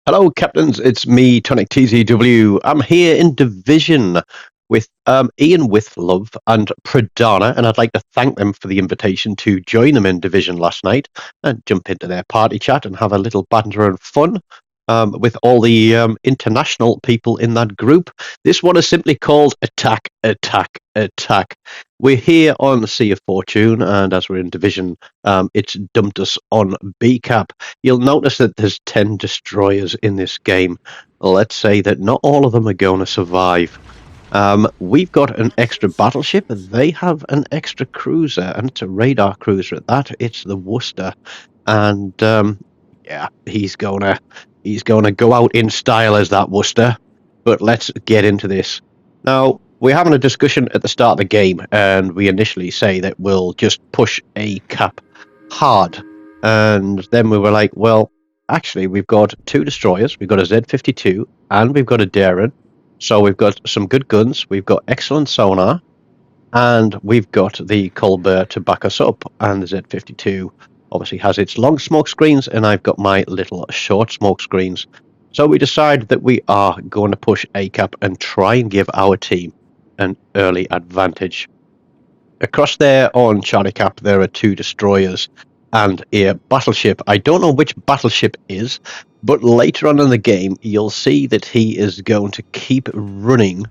Hello, captains. It's me, TONIK TZW. I'm here in Division with IanWithLove and Pradana, and I'd like to thank them for the invitation to join them in Division last night and jump into their party chat and have a little banter and fun with all the international people in that group. This one is simply called Attack, Attack, Attack. We're here on the Sea of Fortune, and as we're in Division, it's dumped us on B cap. You'll notice that there's 10 destroyers in this game. Let's say that not all of them are going to survive. We've got an extra battleship. They have an extra cruiser, and it's a radar cruiser at that. It's the Worcester, and yeah, he's gonna go out in style as that Worcester. But let's get into this. Now, we're having a discussion at the start of the game, and we initially say that we'll just push A cap hard. And then we were like, well, actually, we've got two destroyers. We've got a Z-52, and we've got a Darren. So we've got some good guns. We've got excellent sonar, and we've got the Colbert to back us up. And the Z-52 obviously has its long smoke screens, and I've got my little short smoke screens. So we decided that we are going to push A-cap and try and give our team an early advantage. Across there on Charlie Cap, there are two destroyers and a battleship. I don't know which battleship is, but later on in the game, you'll see that he is going to keep running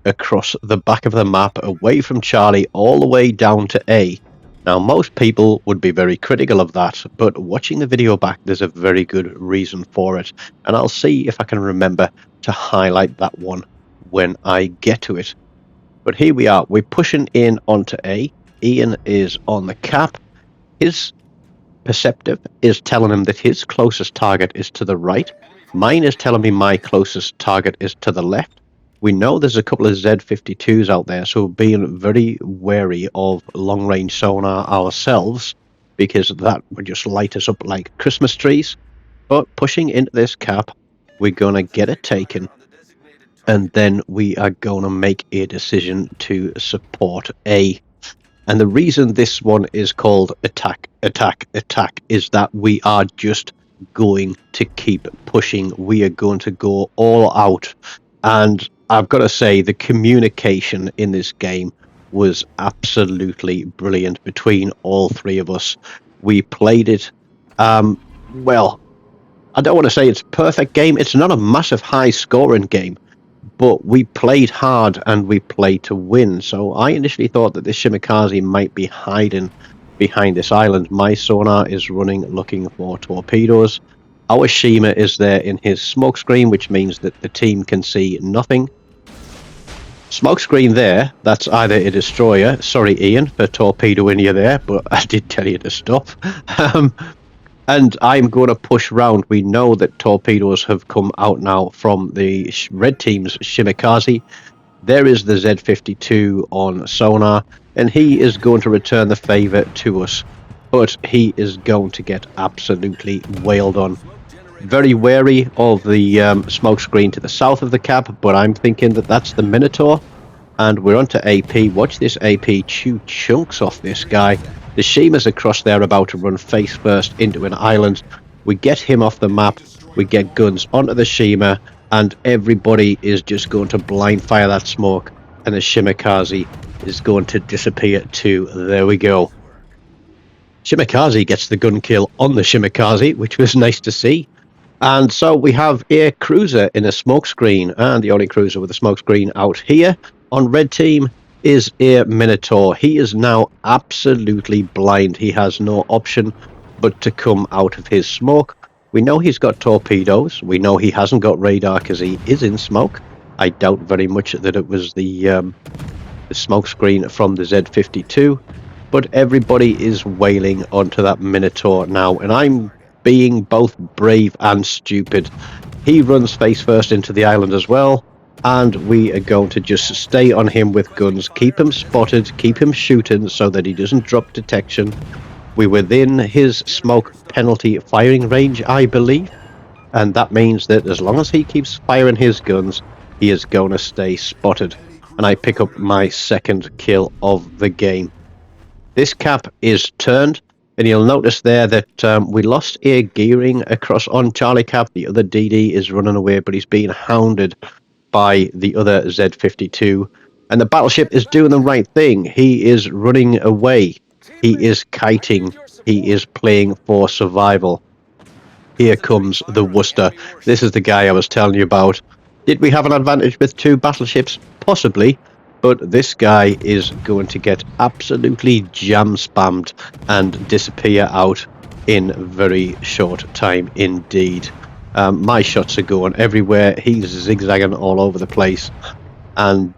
across the back of the map, away from Charlie, all the way down to A. Now, most people would be very critical of that, but watching the video back, there's a very good reason for it, and I'll see if I can remember to highlight that one when I get to it. But here we are. We're pushing in onto A. Ian is on the cap. His perceptive is telling him that his closest target is to the right. Mine is telling me my closest target is to the left. We know there's a couple of Z-52s out there, so being very wary of long-range sonar ourselves, because that would just light us up like Christmas trees. But pushing into this cap, we're going to get it taken, and then we are going to make a decision to support A. And the reason this one is called Attack, Attack, Attack is that we are just going to keep pushing. We are going to go all out. And I've got to say, the communication in this game was absolutely brilliant between all three of us. We played it, well, I don't want to say it's a perfect game. It's not a massive high-scoring game, but we played hard and we played to win. So I initially thought that this Shimikaze might be hiding behind this island. My sonar is running, looking for torpedoes. Our Shima is there in his smokescreen, which means that the team can see nothing. Smokescreen there, that's either a destroyer. Sorry, Ian, for torpedoing you there, but I did tell you to stop. And I'm going to push round. We know that torpedoes have come out now from the red team's Shimikaze. There is the Z-52 on sonar, and he is going to return the favour to us. But he is going to get absolutely wailed on. Very wary of the smoke screen to the south of the cap, but I'm thinking that that's the Minotaur. And we're onto AP. Watch this AP chew chunks off this guy. The Shima's across there about to run face first into an island. We get him off the map. We get guns onto the Shima, and everybody is just going to blind fire that smoke. And the Shimikaze is going to disappear too. There we go. Shimikaze gets the gun kill on the Shimikaze, which was nice to see. And so we have a cruiser in a smokescreen, and the only cruiser with a smokescreen out here on red team is a Minotaur. He is now absolutely blind. He has no option but to come out of his smoke. We know he's got torpedoes. We know he hasn't got radar because he is in smoke. I doubt very much that it was the smoke screen from the Z-52, but everybody is wailing onto that Minotaur now, and I'm being both brave and stupid. He runs face first into the island as well, and we are going to just stay on him with guns, keep him spotted, keep him shooting so that he doesn't drop detection. We're within his smoke penalty firing range, I believe, and that means that as long as he keeps firing his guns, he is going to stay spotted. And I pick up my second kill of the game. This cap is turned. And you'll notice there that we lost air gearing across on Charlie Cap. The other DD is running away, but he's being hounded by the other Z52. And the battleship is doing the right thing. He is running away. He is kiting. He is playing for survival. Here comes the Worcester. This is the guy I was telling you about. Did we have an advantage with 2 battleships? Possibly. But this guy is going to get absolutely jam-spammed and disappear out in very short time indeed. My shots are going everywhere. He's zigzagging all over the place. And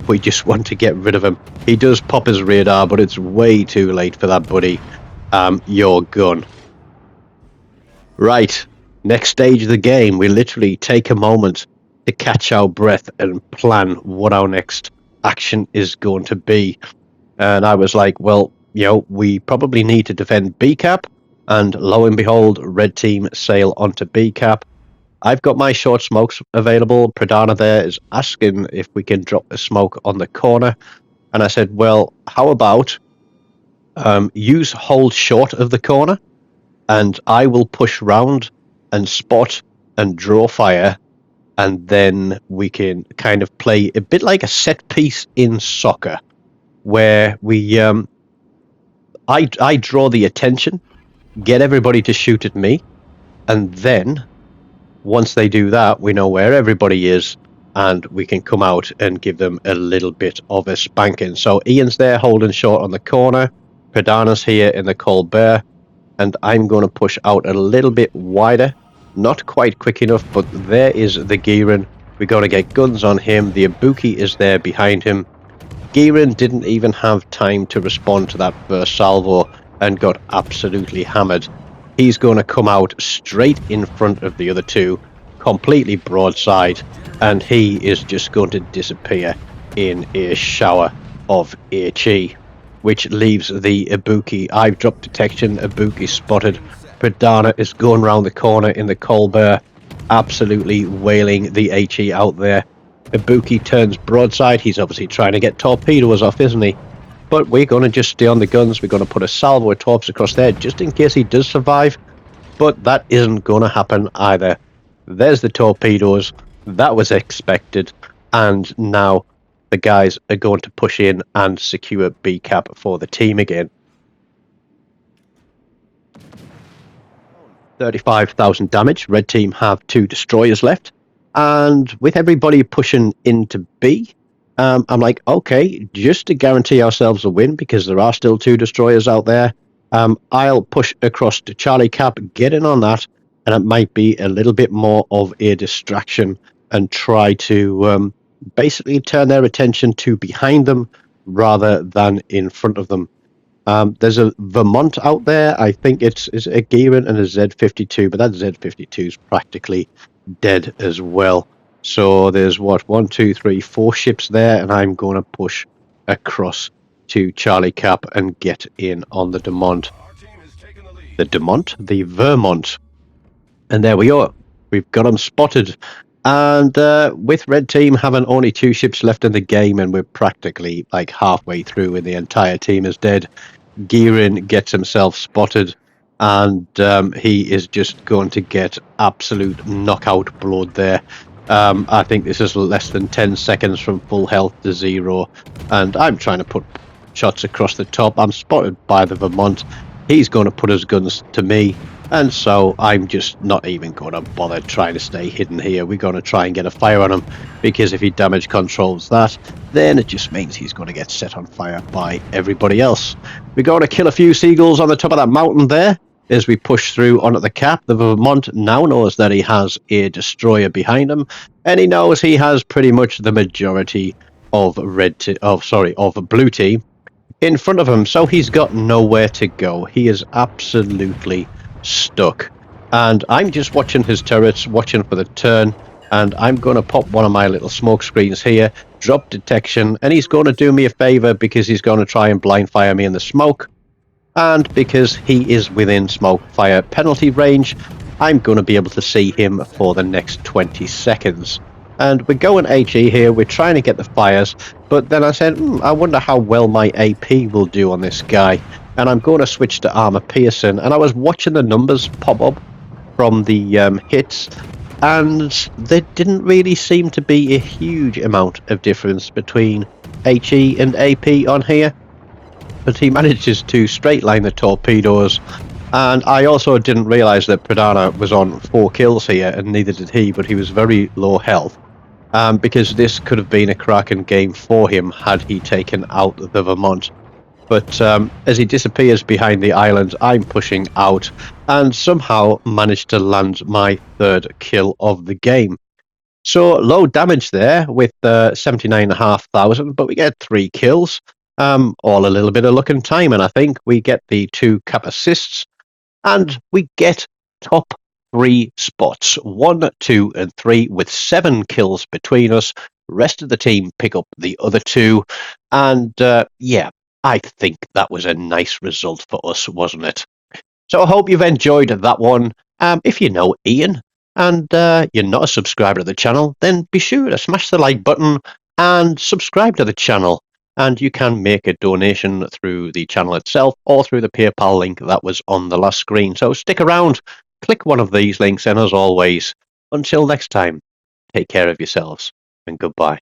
we just want to get rid of him. He does pop his radar, but it's way too late for that, buddy. You're gone. Right, next stage of the game, we literally take a moment to catch our breath and plan what our next action is going to be. And I was like, well, we probably need to defend B cap, and lo and behold, red team sail onto B cap. I've got my short smokes available. Pradana there is asking if we can drop a smoke on the corner, and I said, well, how about use hold short of the corner, and I will push round and spot and draw fire, and then we can kind of play a bit like a set piece in soccer, where we I draw the attention, get everybody to shoot at me, and then once they do that, we know where everybody is, and we can come out and give them a little bit of a spanking. So Ian's there holding short on the corner, Pradana's here in the Colbert, and I'm going to push out a little bit wider. Not quite quick enough, but there is the Giran. We're going to get guns on him. The Ibuki is there behind him. Giran didn't even have time to respond to that first salvo and got absolutely hammered. He's going to come out straight in front of the other 2, completely broadside, and he is just going to disappear in a shower of HE, which leaves the Ibuki. I've dropped detection, Ibuki spotted. Pradana is going around the corner in the Colbert, absolutely wailing the HE out there. Ibuki turns broadside. He's obviously trying to get torpedoes off, isn't he? But we're going to just stay on the guns. We're going to put a salvo of torps across there just in case he does survive. But that isn't going to happen either. There's the torpedoes. That was expected. And now the guys are going to push in and secure B cap for the team again. 35,000 damage. Red team have 2 destroyers left. And with everybody pushing into B, I'm like, okay, just to guarantee ourselves a win, because there are still 2 destroyers out there, I'll push across to Charlie Cap, get in on that, and it might be a little bit more of a distraction and try to basically turn their attention to behind them rather than in front of them. There's a Vermont out there. I think it's a Giran and a Z52, but that Z52 is practically dead as well. So there's 1, 2, 3, 4 ships there, and I'm going to push across to Charlie Cap and get in on the Demont. The Demont? The Vermont. And there we are. We've got them spotted. And with red team having only 2 ships left in the game, and we're practically like halfway through and the entire team is dead, Giran gets himself spotted, and he is just going to get absolute knockout blood there. I think this is less than 10 seconds from full health to 0, and I'm trying to put shots across the top. I'm spotted by the Vermont. He's going to put his guns to me, and so I'm just not even going to bother trying to stay hidden here. We're going to try and get a fire on him, because if he damage controls that, then it just means he's going to get set on fire by everybody else. We're going to kill a few seagulls on the top of that mountain there as we push through onto the cap. The Vermont now knows that he has a destroyer behind him, and he knows he has pretty much the majority of blue team in front of him, so he's got nowhere to go. He is absolutely stuck, and I'm just watching his turrets, watching for the turn, and I'm going to pop one of my little smoke screens here, drop detection, and he's going to do me a favor because he's going to try and blind fire me in the smoke. And because he is within smoke fire penalty range, I'm going to be able to see him for the next 20 seconds. And we're going HE here, we're trying to get the fires, but then I said, I wonder how well my AP will do on this guy. and I'm going to switch to armor piercing. And I was watching the numbers pop up from the hits, and there didn't really seem to be a huge amount of difference between HE and AP on here. But he manages to straight line the torpedoes. And I also didn't realise that Pradana was on 4 kills here, and neither did he, but he was very low health. Because this could have been a cracking game for him had he taken out the Vermont. But as he disappears behind the island, I'm pushing out and somehow managed to land my 3rd kill of the game. So low damage there with 79,500, but we get 3 kills. All a little bit of luck and timing, I think. We get the 2 cap assists, and we get top 3 spots, 1, 2, and 3, with 7 kills between us. Rest of the team pick up the other 2, and yeah, I think that was a nice result for us, wasn't it? So I hope you've enjoyed that one. If you know Ian and you're not a subscriber to the channel, then be sure to smash the like button and subscribe to the channel. And you can make a donation through the channel itself or through the PayPal link that was on the last screen. So stick around, click one of these links, and as always, until next time, take care of yourselves and goodbye.